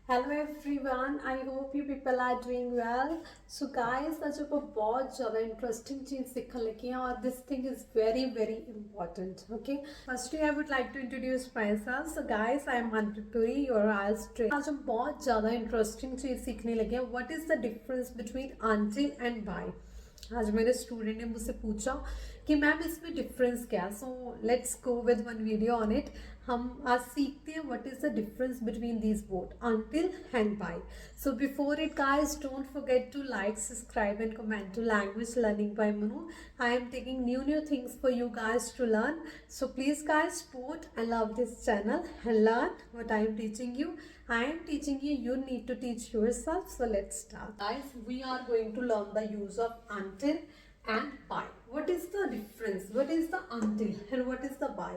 Hello everyone, I hope you people are doing well. So guys, आज आपको बहुत ज़्यादा इंटरेस्टिंग चीज़ सीखने लगी हैं और this thing is very very important. Okay, firstly I would like to introduce my self. So guys, I am Manpreet Puri, your IELTS trainer. आज हम बहुत ज़्यादा इंटरेस्टिंग चीज़ सीखने लगे हैं. What is the difference between until and by. आज मेरे स्टूडेंट ने मुझसे पूछा कि मैम इसमें डिफरेंस क्या. So let's go with one video on it. हम आज सीखते हैं what is the difference between these both until and by. So before it guys, don't forget to like, subscribe and comment to language learning by Manu. I am taking new things for you guys to learn. So please guys, support and love this channel and learn what I am teaching you. I am teaching you, you need to teach yourself. So let's start. Guys, we are going to learn the use of until and by. What is the difference? What is the until and what is the by?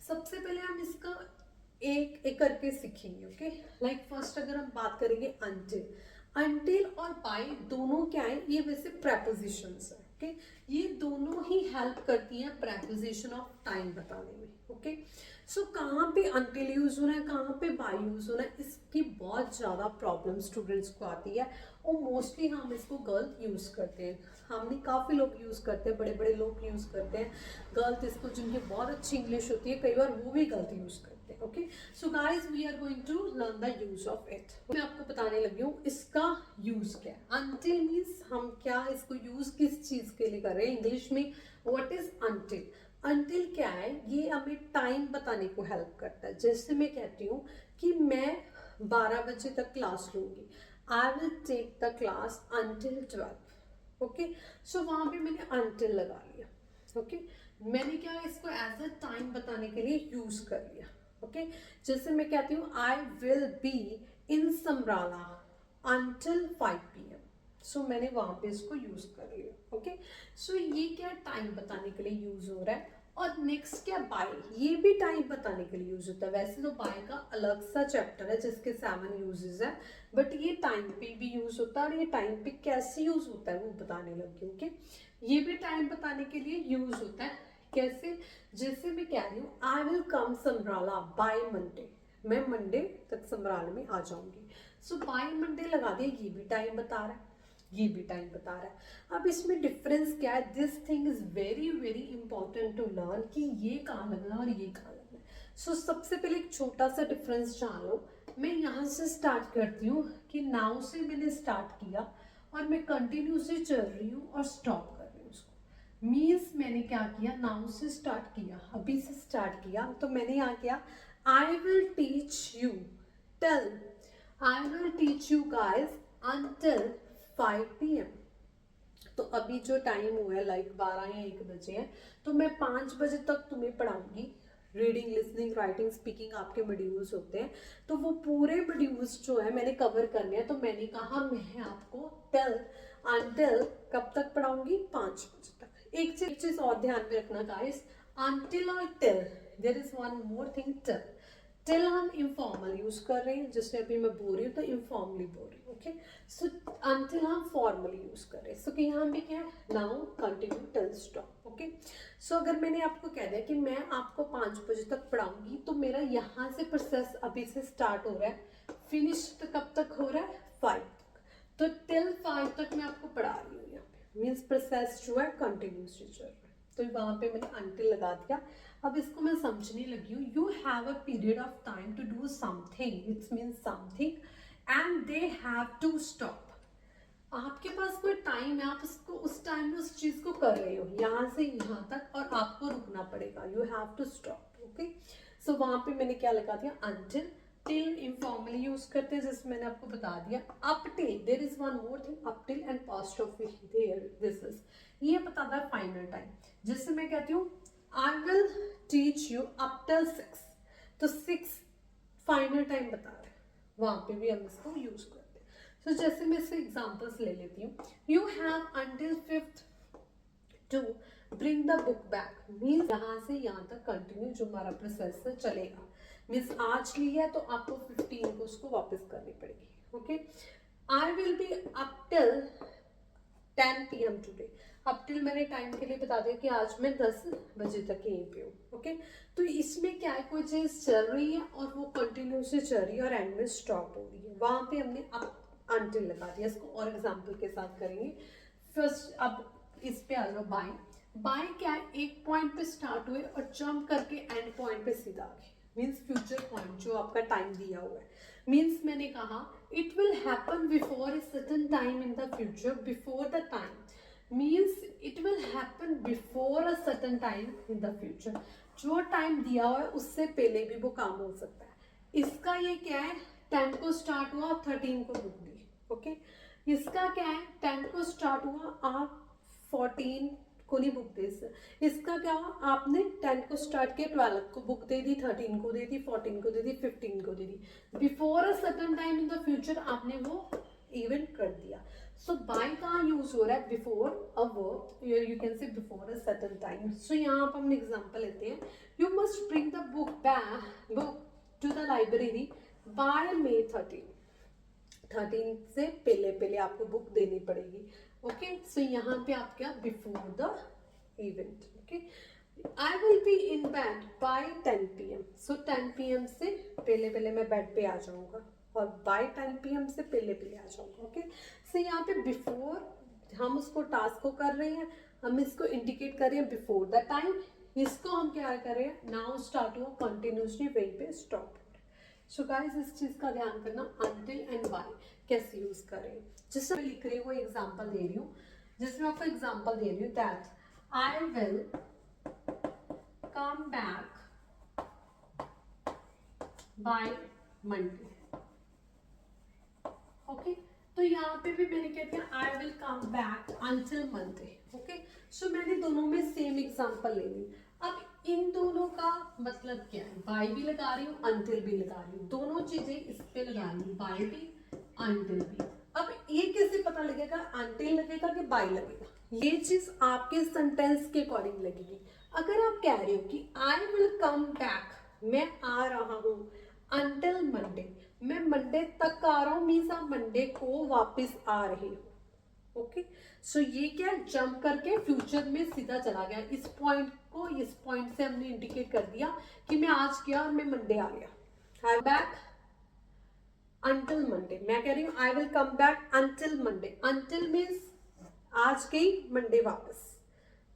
सबसे पहले हम इसका एक एक करके सीखेंगे. Okay, like first अगर हम बात करेंगे अंटिल और बाय दोनों क्या है, ये वैसे प्रेपोजिशंस है. ओके, ये दोनों ही हेल्प करती हैं प्रेपोजिशन ऑफ टाइम बताने में. ओके, सो कहाँ पे अंटिल यूज होना है, कहाँ पे बाय यूज होना है, इसकी बहुत ज़्यादा प्रॉब्लम स्टूडेंट्स को आती है और मोस्टली हम इसको गलत यूज करते हैं. हमने काफ़ी लोग यूज करते हैं, बड़े बड़े लोग यूज करते हैं गलत इसको, जिनकी बहुत अच्छी इंग्लिश होती है कई बार वो भी गलत यूज करते हैं. Okay, so guys, we are going to learn the use of it. मैं आपको बताने लगी हूँ इसका यूज क्या है. अंटिल मीन्स हम क्या इसको यूज किस चीज के लिए कर रहे हैं. इंग्लिश में व्हाट इज अंटिल. अंटिल क्या है, ये हमें टाइम बताने को हेल्प करता है. जैसे मैं कहती हूँ कि मैं 12 बजे तक क्लास लूंगी. I will take the class until 12. Okay, so वहां पे मैंने अंटिल लगा लिया. ओके, मैंने क्या इसको एज अ टाइम बताने के लिए यूज कर लिया. ओके, जैसे मैं कहती हूँ I will be in Samrala until 5 PM. सो मैंने वहां पे इसको यूज कर लिया. ओके, सो ये क्या टाइम बताने के लिए यूज हो रहा है. और नेक्स्ट क्या बाय, ये भी टाइम बताने के लिए यूज होता है. वैसे तो बाय का अलग सा चैप्टर है जिसके 7 यूजेस है, बट ये टाइम पे भी यूज होता है और ये टाइम पे कैसे यूज होता है वो बताने लगी. ओके, ये भी टाइम बताने के लिए यूज होता है. कैसे, जैसे मैं कह रही हूँ I will come Samrala by Monday. मैं मंडे तक समराला में आ जाऊंगी. सो बाय मंडे लगा दिया, ये भी टाइम बता रहा है, ये भी टाइम बता रहा है. अब इसमें डिफरेंस क्या है, this thing is very very important to learn कि ये कहाँ लगना है और ये कहाँ लगना है. सो सबसे पहले एक छोटा सा डिफरेंस जान लो. मैं यहाँ से स्टार्ट करती हूँ कि नाउ से मैंने स्टार्ट किया और मैं कंटिन्यू से चल रही हूँ और स्टॉप कर रही हूँ उसको. मीन्स मैंने क्या किया, नाउ से स्टार्ट किया, अभी से स्टार्ट किया, तो मैंने यहाँ किया I will teach you till, I will teach you guys until 5 PM. तो अभी जो टाइम हुआ है लाइक 12 या 1 बजे है, तो मैं 5 बजे तक तुम्हें पढ़ाऊंगी. रीडिंग, लिसनिंग, राइटिंग, स्पीकिंग आपके मॉड्यूल्स होते हैं, तो वो पूरे मॉड्यूल्स जो है मैंने कवर करने हैं. तो मैंने कहा मैं आपको टिल अंटिल कब तक पढ़ाऊंगी, 5 बजे तक. एक चीज और ध्यान में रखना गाइस, अंटिल और till, there is one more thing. Till हम इनफॉर्मल यूज कर रहे हैं, जैसे अभी मैं बोल रही हूँ तो इनफॉर्मली बोल रही हूँ. ओके, सो अंटिल हम फॉर्मली यूज कर रहे हैं. सो कि यहाँ पे क्या है, now, continue, till, stop. Okay, so अगर मैंने आपको कह दिया कि मैं आपको 5 बजे तक पढ़ाऊंगी, तो मेरा यहाँ से प्रोसेस अभी से स्टार्ट हो रहा है, फिनिश तो कब तक हो रहा है, 5 तक. तो टिल 5 तक मैं आपको पढ़ा रही हूँ. यहाँ पे मीन्स प्रोसेस जो है कंटिन्यूसली चल रहा है, तो वहां पे मैंने अंटिल लगा दिया. अब इसको मैं समझने लगी हूँ. You have a period of time to do something, it's means something, and they have to stop. आपके पास कोई टाइम है, आप उसको उस टाइम में उस चीज को कर रहे हो, यहाँ से यहाँ तक, और आपको रुकना पड़ेगा. You have to stop. Okay, so वहां पे मैंने क्या लगा दिया, अंटिल. टिल इनफॉर्मली यूज करते हैं, जैसे मैंने आपको बता दिया. Up till, there is one more thing, up till and past of there, this is, ये बताता है फाइनल टाइम. जैसे मैं कहती हूँ I will teach you up till 6, तो 6 फाइनल टाइम बता रहे हैं, वहां पे भी हम इसको यूज करते हैं. तो जैसे मैं इससे एग्जांपल्स ले लेती हूँ. You have until 5th to bring the book back. Means यहाँ से यहाँ तक कंटिन्यू जो हमारा प्रोसेस है चलेगा. मीन्स आज लिया है तो आपको 15 को उसको वापस करनी पड़ेगी. Okay, I will be up till 10 PM today. अब टिल मैंने टाइम के लिए बता दिया कि आज मैं 10 बजे तक यहीं पे हूँ, ओके। तो इसमें क्या है, कोई चीज़ चल रही है और वो कंटिन्यूसली चल रही है और एंड में स्टॉप हो रही है, वहाँ पे हमने अब अनटिल लगा दिया। इसको और एग्जाम्पल के साथ करेंगे। फर्स्ट अब इस पे आ जाओ, बाय। बाय क्या है, एक पॉइंट पे स्टार्ट हुए और जंप करके एंड पॉइंट पे सीधा आ गए, मीन्स फ्यूचर पॉइंट जो आपका टाइम दिया हुआ है। मीन्स मैंने कहा it will happen before a certain time in the future, before the time means it will happen before a certain time in the future. जो टाइम दिया हुआ है उससे पहले भी वो काम हो सकता है। इसका ये क्या है, 10 को स्टार्ट हुआ, 13 को बुक दी, ओके। इसका क्या है, 10 को स्टार्ट हुआ, आप 14 को नहीं बुक दे सकते। इसका क्या हुआ, आपने 10 को स्टार्ट किया, 12 को बुक दे दी, 13 को दे दी, 14 को दे दी, 15 को दे दी। Before a certain time in the future आपने वो इवेंट कर दिया। सो बाय कहाँ यूज हो रहा है, before a verb, you can say before a certain time. So यहाँ पर हम एग्जांपल लेते हैं, you must bring the book to the library by May 13 से पहले पहले आपको बुक देनी पड़ेगी, ओके। सो यहाँ पे आप क्या, before the event, okay. I will be in bed by 10 PM। So 10 PM से पहले पहले मैं बेड पे आ जाऊंगा और बाय 10 PM से पहले पहले आ जाऊंगा, ओके। सो यहाँ पे बिफोर हम उसको टास्क को कर रहे हैं, हम इसको इंडिकेट कर रहे हैं बिफोर द टाइम। इसको हम क्या कर रहे हैं, नाउ स्टार्ट हुआ, कंटिन्यूसली वहीं पे स्टॉप। सो गाइस इस चीज का ध्यान करना, अनटिल एंड बाय कैसे यूज करें। जैसे मैं लिख रही हूँ, एग्जांपल दे रही हूँ, जिसमें आपको एग्जांपल दे रही हूँ, that I will come back by Monday, okay. तो यहाँ पे भी मैंने क्या किया, I will come back until Monday, okay. So मैंने दोनों में सेम एग्जांपल ले ली। अब इन दोनों का मतलब क्या है, बाय भी लगा रही हूँ, अंटिल भी लगा रही हूँ, दोनों चीजें इस पे लगा रही हूँ, बाय भी अंटिल भी। अब ये कैसे पता लगेगा, अंटिल लगेगा कि बाय लगेगा, ये चीज आपके सेंटेंस के अकॉर्डिंग लगेगी। अगर आप कह रहे हो कि आई विल कम बैक, मैं आ रहा हूँ, अंटिल मंडे, मैं मंडे तक आ रहा हूँ, मीन्स आप मंडे को वापस आ रहे हो, ओके। सो ये क्या, जंप करके फ्यूचर में सीधा चला गया। इस पॉइंट को इस पॉइंट से हमने इंडिकेट कर दिया कि मैं आज गया और मैं मंडे आ गया। आई बैक अंटिल मंडे, मैं कह रही हूँ I will come back until Monday. Until means आज गई मंडे वापस,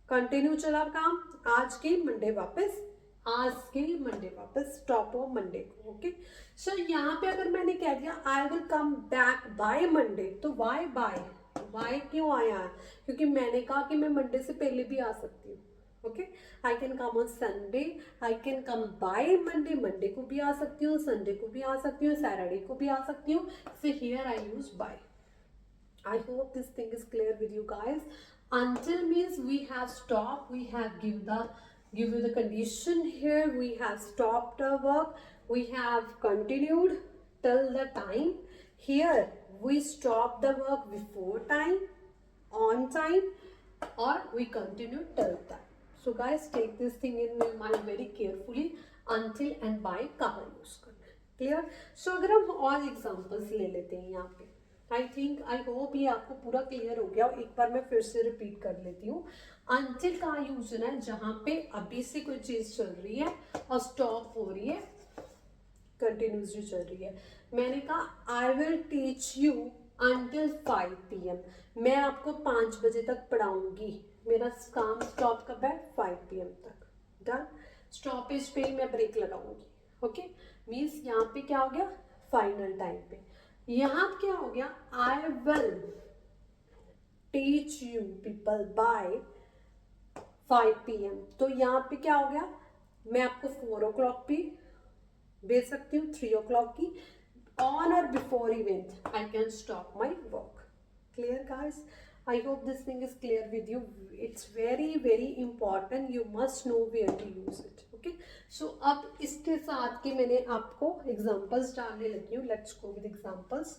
कंटिन्यू चला काम, आज की मंडे वापस, आज की मंडे वापस, स्टॉप हो मंडे को, ओके। सो यहाँ पे अगर मैंने कह दिया आई will come back by Monday, तो वाई बाय क्यों आया है, क्योंकि मैंने कहा कि मैं मंडे से पहले भी आ सकती हूँ, okay. I can come on Sunday, I can come by Monday, Monday को भी आ सकती हूँ, संडे को भी आ सकती हूँ, सैटरडे को भी आ सकती हूँ। So here I use by. I hope this thing is clear with you guys. Until means we have stopped, we have give you the condition here, we have stopped our work, we have continued till the time. Here we stop the work before time, on time, or we continue till time. So guys, take this thing in your mind very carefully. Until and by कहाँ use करना है, clear? So अगर हम और examples ले लेते हैं यहाँ पे, आई थिंक आई होप ये आपको पूरा क्लियर हो गया। एक बार मैं फिर से रिपीट कर लेती हूँ। अंटिल का यूज है जहां पे अभी से कोई चीज चल रही है और स्टॉप हो रही है, कंटिन्यूसली चल रही है। मैंने कहा आई will teach you until 5 PM, मैं आपको 5 बजे तक पढ़ाऊंगी, मेरा काम स्टॉप कब है, 5 PM तक, डन। स्टॉपेज पे ही मैं ब्रेक लगाऊंगी, ओके। मीन्स यहाँ पे क्या हो गया, फाइनल टाइम पे। यहाँ क्या हो गया, I will teach you people by 5 PM, तो यहाँ पे क्या हो गया, मैं आपको 4 o'clock भी भेज सकती हूँ, 3 o'clock की, ऑन और before event I can stop my work. Clear guys, I hope this thing is clear with you. It's very important. You must know where to use it. Okay. So अब इसके साथ के मैंने आपको examples डालने लगी हूँ. Let's go with examples.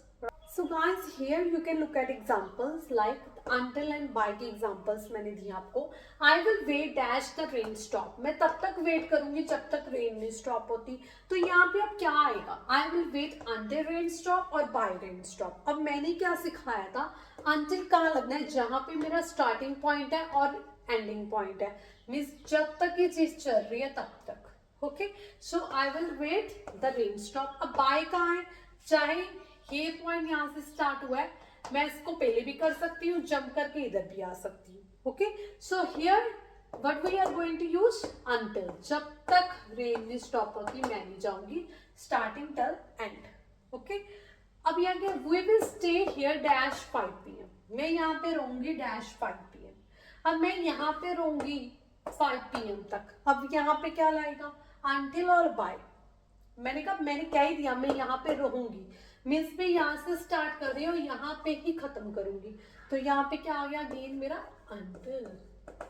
So guys, here you can look at examples like until and by के examples मैंने दिए आपको. I will wait dash the rain stop. मैं तब तक wait करूँगी जब तक rain नहीं stop होती. तो यहाँ पे अब क्या आएगा? I will wait until rain rain stop और बाय रेन स्टॉप। अब मैंने क्या सिखाया था, अंटिल कहाँ लगना है, जहां पे मेरा स्टार्टिंग पॉइंट है और एंडिंग पॉइंट है, मीन्स जब तक ये चीज चल रही है तब तक। Okay, so I will wait the rain stop. अब बाय कहाँ है, चाहे ये पॉइंट यहाँ से स्टार्ट हुआ है, मैं इसको पहले भी कर सकती हूँ, जंप करके इधर भी आ सकती हूँ। Okay, so here what we are going to use, until, जब तक रेन स्टॉप होगी मैं नहीं जाऊंगी, स्टार्टिंग टिल एंड। ओके, अब यहाँ क्या, we will stay here dash 5 PM, मैं यहाँ पे रहूंगी डैश 5 PM। अब मैं यहाँ पे रहूंगी 5 PM तक। अब यहाँ पे क्या लाएगा, अंटिल और बाय। मैंने कहा, मैंने क्या ही दिया, मैं यहाँ पे रहूंगी, मीन्स मैं यहाँ से स्टार्ट कर रही हूँ, यहाँ पे ही खत्म करूंगी, तो यहाँ पे क्या आ गया अगेन मेरा until,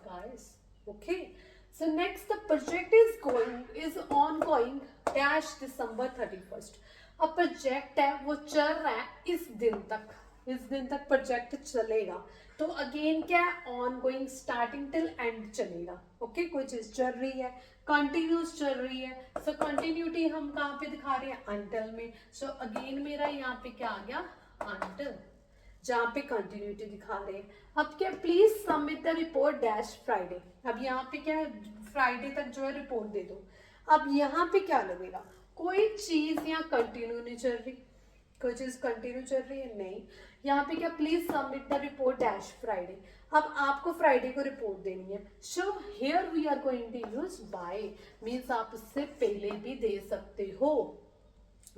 guys. Okay, so next the project is ongoing dash December 31st। अब प्रोजेक्ट है वो चल रहा है इस दिन तक, इस दिन तक प्रोजेक्ट चलेगा, तो अगेन क्या है, on going, starting till and चलेगा। ओके, कोई चीज चल रही है, कंटिन्यूस चल रही है, सो कंटिन्यूटी हम कहाँ पे दिखा रहे हैं, अंटिल में। सो अगेन मेरा यहाँ पे क्या आ गया, अंटिल, जहाँ पे कंटिन्यूटी दिखा रहे हैं। अब क्या, please submit the report dash Friday. अब यहाँ पे क्या है, फ्राइडे तक जो है रिपोर्ट दे दो। अब यहाँ पे क्या लगेगा, कोई चीज यहाँ कंटिन्यू नहीं चल रही, कोई चीज कंटिन्यू चल रही है नहीं। यहाँ पे क्या, please submit the report dash Friday. अब आपको फ्राइडे को रिपोर्ट देनी है, so here we are going to use by, means आप उससे पहले भी दे सकते हो,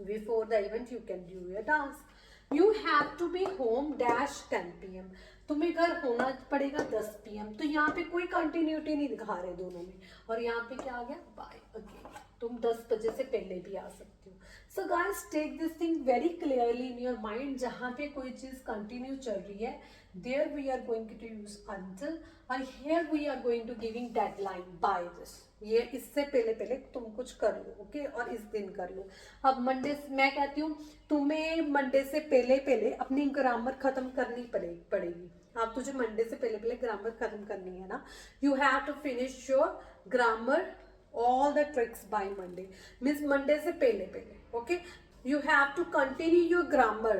before the event you can do your task. You have to be home dash 10 PM, तुम्हें घर होना पड़ेगा 10 PM। तो यहाँ पे कोई कंटिन्यूटी नहीं दिखा रहे दोनों में, और यहाँ पे क्या आ गया, बाय अगेन, तुम 10 बजे से पहले भी आ सकती हो। So guys, take this thing very clearly in your mind, जहाँ पे कोई चीज कंटिन्यू चल रही है, there we are going to use until, और here we are going to giving deadline by this, ये इससे पहले पहले तुम कुछ कर लो। ओके, और इस दिन कर लो। अब मंडे, मैं कहती हूँ तुम्हें मंडे से पहले पहले अपनी ग्रामर खत्म करनी पड़ेगी। आप तुझे मंडे से पहले पहले ग्रामर खत्म करनी है ना, you have to finish your grammar all the tricks by Monday, means Monday से पहले पहले। Okay, you have to continue your grammar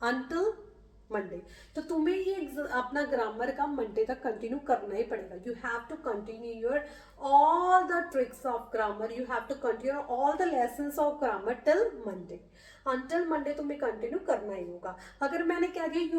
until Monday, तो तुम्हें ये अपना ग्रामर का मंडे तक कंटिन्यू करना ही पड़ेगा। You have to continue your all the tricks of grammar, you have to continue all the lessons of grammar till Monday, until Monday तुम्हें कंटिन्यू करना ही होगा। अगर मैंने कह दिया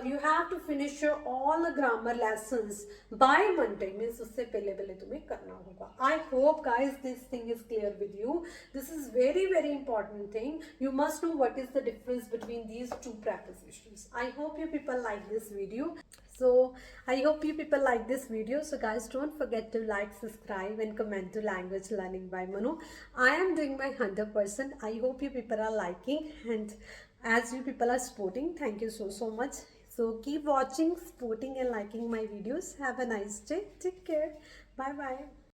you have to finish your all the grammar lessons by Monday, means उससे पहले पहले तुम्हें करना होगा। I hope guys this thing is clear with you. This is very very important thing. You must know what is the difference between these two prepositions. I hope you people like this video. So I hope you people like this video. So guys, don't forget to like, subscribe and comment to Language Learning by Manu. I am doing my 100%. I hope you people are liking, and as you people are supporting, thank you so much. So keep watching, supporting and liking my videos. Have a nice day. Take care. Bye bye.